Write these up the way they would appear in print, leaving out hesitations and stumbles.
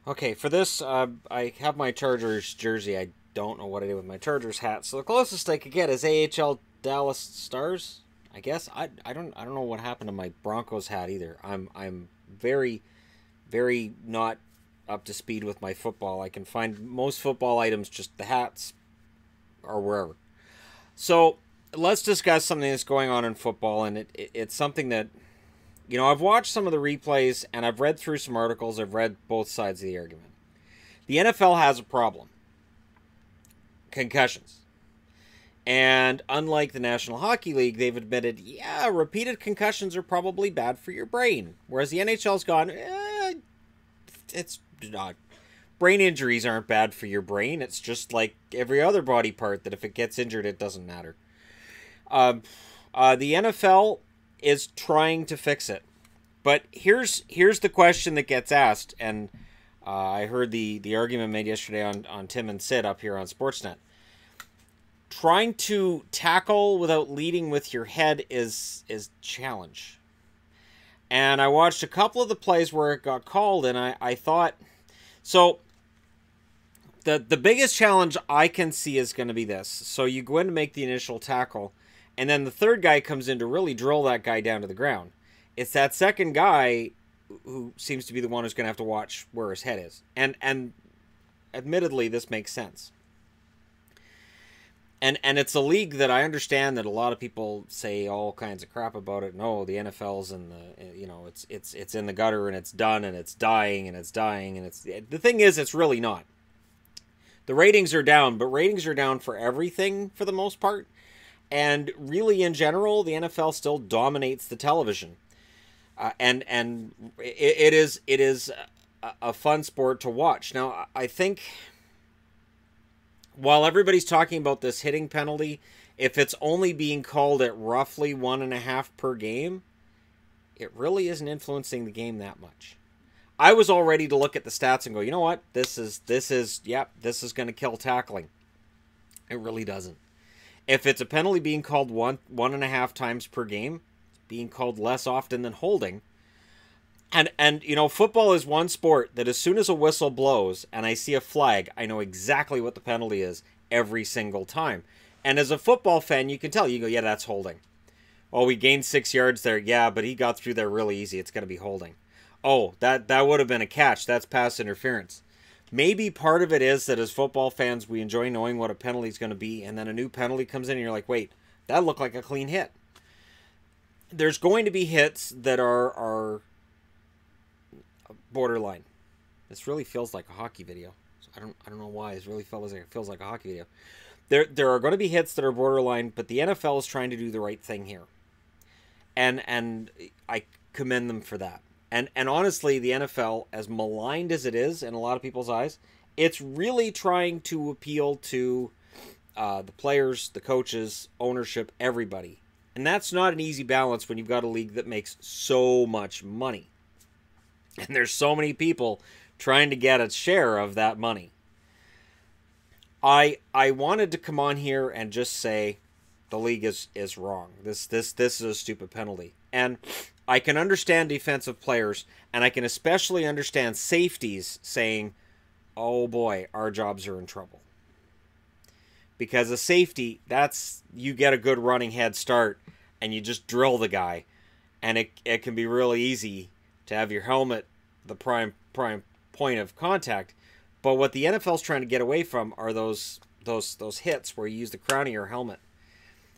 Okay, for this, I have my Chargers jersey. I don't know what I did with my Chargers hat, so the closest I could get is AHL Dallas Stars. I guess I don't know what happened to my Broncos hat either. I'm very very not up to speed with my football. I can find most football items, just the hats or wherever. So let's discuss something that's going on in football, and it's something that I've watched some of the replays and I've read through some articles. I've read both sides of the argument. The NFL has a problem: concussions. And unlike the National Hockey League, they've admitted, yeah, repeated concussions are probably bad for your brain. Whereas the NHL's gone, it's not. Brain injuries aren't bad for your brain. It's just like every other body part that if it gets injured, it doesn't matter. The NFL is trying to fix it. But here's the question that gets asked, and I heard the argument made yesterday on Tim and Sid up here on Sportsnet. Trying to tackle without leading with your head is challenge. And I watched a couple of the plays where it got called, and I thought, so the biggest challenge I can see is going to be this. So you go in to make the initial tackle, and then the third guy comes in to really drill that guy down to the ground. It's that second guy who seems to be the one who's going to have to watch where his head is. And admittedly, this makes sense. And it's a league that I understand that a lot of people say all kinds of crap about it. No, the NFL's in the it's in the gutter and it's done and it's dying and it's dying and it's the thing is it's really not. The ratings are down, but ratings are down for everything for the most part. And really in general, the NFL still dominates the television. And it is a fun sport to watch. Now, I think while everybody's talking about this hitting penalty, if it's only being called at roughly 1.5 per game, it really isn't influencing the game that much. I was all ready to look at the stats and go, you know what? This is going to kill tackling. It really doesn't. If it's a penalty being called 1.5 times per game, it's being called less often than holding. And football is one sport that as soon as a whistle blows and I see a flag, I know exactly what the penalty is every single time. And as a football fan, you can tell. You go, yeah, that's holding. Oh, we gained 6 yards there. Yeah, but he got through there really easy. It's going to be holding. Oh, that would have been a catch. That's pass interference. Maybe part of it is that as football fans, we enjoy knowing what a penalty is going to be, and then a new penalty comes in and you're like, wait, that looked like a clean hit. There's going to be hits that are borderline. This really feels like a hockey video. I don't know why. This really feels like a hockey video. There are going to be hits that are borderline, but the NFL is trying to do the right thing here. And I commend them for that. And honestly, the NFL, as maligned as it is in a lot of people's eyes, it's really trying to appeal to the players, the coaches, ownership, everybody. And that's not an easy balance when you've got a league that makes so much money. And there's so many people trying to get a share of that money. I wanted to come on here and just say the league is wrong. This is a stupid penalty. And I can understand defensive players, and I can especially understand safeties saying, oh boy, our jobs are in trouble. Because a safety, that's, you get a good running head start, and you just drill the guy. And it can be really easy to have your helmet the prime point of contact. But what the NFL's trying to get away from are those hits where you use the crown of your helmet.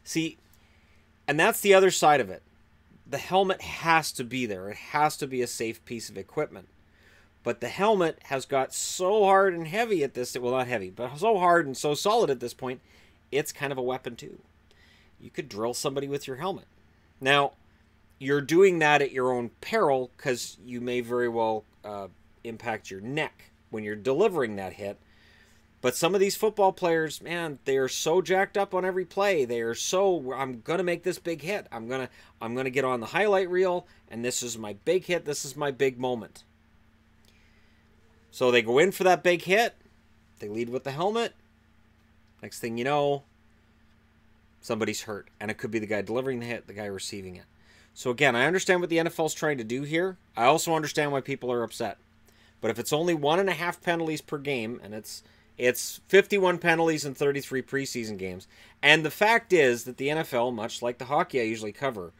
See, and that's the other side of it. The helmet has to be there. It has to be a safe piece of equipment. But the helmet has got so hard and heavy at this, well, not heavy, but so hard and so solid at this point, it's kind of a weapon too. You could drill somebody with your helmet. Now, you're doing that at your own peril because you may very well impact your neck when you're delivering that hit. But some of these football players, man, they are so jacked up on every play. They are so, I'm going to make this big hit. I'm going to get on the highlight reel, and this is my big hit. This is my big moment. So they go in for that big hit. They lead with the helmet. Next thing you know, somebody's hurt. And it could be the guy delivering the hit, the guy receiving it. So again, I understand what the NFL's trying to do here. I also understand why people are upset. But if it's only 1.5 penalties per game, and it's 51 penalties in 33 preseason games, and the fact is that the NFL, much like the hockey I usually cover,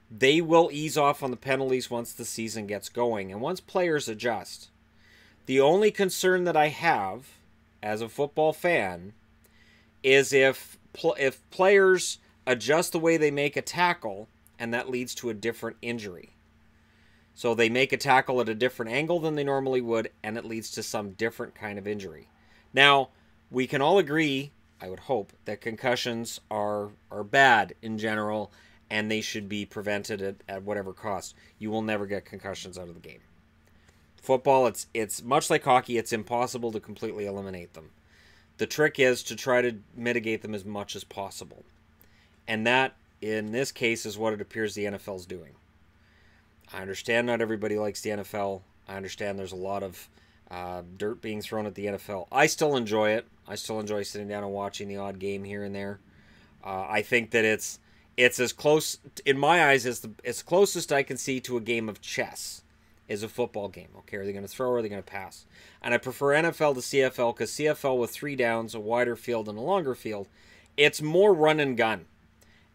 they will ease off on the penalties once the season gets going and once players adjust. The only concern that I have as a football fan is if players adjust the way they make a tackle and that leads to a different injury. So they make a tackle at a different angle than they normally would, and it leads to some different kind of injury. Now, we can all agree, I would hope, that concussions are bad in general, and they should be prevented at whatever cost. You will never get concussions out of the game. Football, it's much like hockey, it's impossible to completely eliminate them. The trick is to try to mitigate them as much as possible. And that, in this case, is what it appears the NFL's doing. I understand not everybody likes the NFL. I understand there's a lot of dirt being thrown at the NFL. I still enjoy it. I still enjoy sitting down and watching the odd game here and there. I think that it's as close, in my eyes, as the closest I can see to a game of chess is a football game. Okay, are they going to throw or are they going to pass? And I prefer NFL to CFL because CFL with 3 downs, a wider field, and a longer field, it's more run and gun.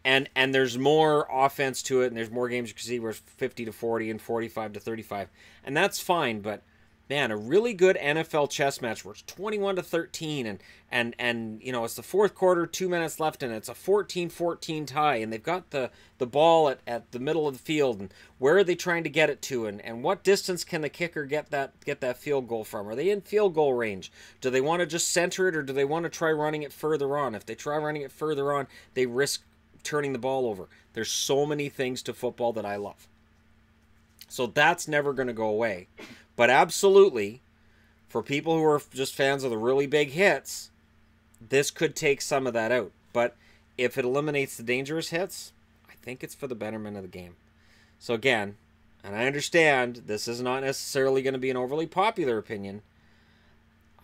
And there's more offense to it, and there's more games you can see where it's 50-40 and 45-35. And that's fine, but man, a really good NFL chess match where it's 21-13 and you know, it's the fourth quarter, 2 minutes left, and it's a 14-14 tie, and they've got the ball at the middle of the field, and where are they trying to get it to, and what distance can the kicker get that field goal from? Are they in field goal range? Do they want to just center it, or do they want to try running it further on? If they try running it further on, they risk turning the ball over. There's so many things to football that I love. So that's never going to go away. But absolutely, for people who are just fans of the really big hits, this could take some of that out. But if it eliminates the dangerous hits, I think it's for the betterment of the game. So again, and I understand this is not necessarily going to be an overly popular opinion,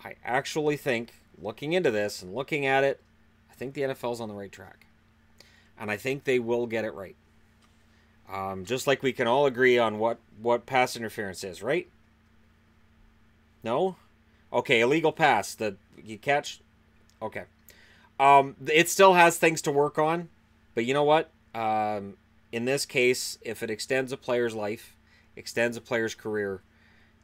I actually think, looking into this and looking at it, I think the NFL's on the right track. And I think they will get it right. Just like we can all agree on what pass interference is, right? No? Okay, illegal pass that you catch. Okay. It still has things to work on. But you know what? In this case, if it extends a player's life, extends a player's career,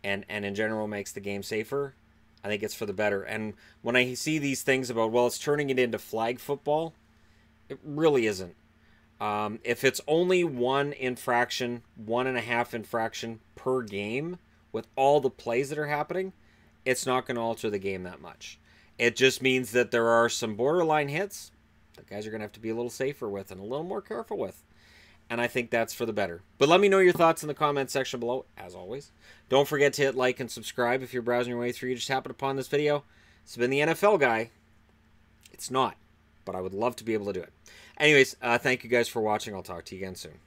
and in general makes the game safer, I think it's for the better. And when I see these things about, well, it's turning it into flag football, it really isn't. If it's only 1 infraction, 1.5 infraction per game with all the plays that are happening, it's not going to alter the game that much. It just means that there are some borderline hits that guys are going to have to be a little safer with and a little more careful with. And I think that's for the better. But let me know your thoughts in the comment section below, as always. Don't forget to hit like and subscribe if you're browsing your way through. You just happened upon this video. It's been the NFL guy. It's not, but I would love to be able to do it. Anyways, thank you guys for watching. I'll talk to you again soon.